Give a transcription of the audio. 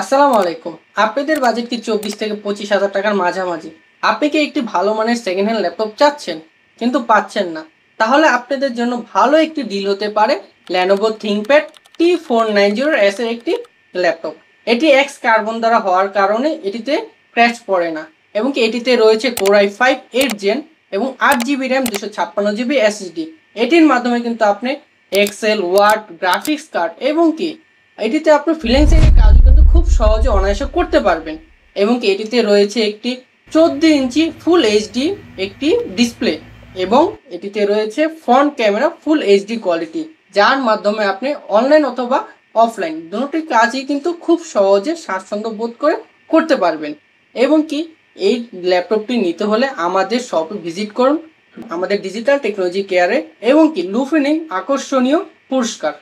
আসসালামু আলাইকুম। আপনাদের বাজেট কি 24 থেকে 25,000 টাকার মাঝামাঝি? আপনি কি একটি ভালো মানের সেকেন্ড হ্যান্ড ল্যাপটপ চাচ্ছেন কিন্তু পাচ্ছেন না? তাহলে আপনাদের জন্য ভালো একটি ডিল হতে পারে Lenovo ThinkPad T490S এর একটি ল্যাপটপ। এটি এক্স কার্বন দ্বারা হওয়ার কারণে এটিতে ক্র্যাশ পড়ে না এবং কি এটিতে রয়েছে Core i5 8 জেন এবং 8 জিবি র্যাম 256 জিবি SSD। এটির মাধ্যমে কিন্তু আপনি এক্সেল, ওয়ার্ড, গ্রাফিক্স কার্ড এবং কি এটিতে আপনি ফ্রিল্যান্সিং কাজ কিন্তু খুব সহজে অনায়াসে করতে পারবেন এবং কি এটিতে রয়েছে একটি 14 ইঞ্চি ফুল এইচডি একটি ডিসপ্লে এবং এটিতে রয়েছে front camera full HD quality, যার মাধ্যমে আপনি অনলাইন অথবা অফলাইন দুটি কাজই কিন্তু খুব সহজে স্বাচ্ছন্দ্য বোধ করে করতে পারবেন। এবং কি এই ল্যাপটপটি নিতে হলে আমাদের শপে ভিজিট করুন, আমাদের ডিজিটাল টেকনোলজি কেয়ারে, এবং কি লুফিনিং আকর্ষণীয় পুরস্কার।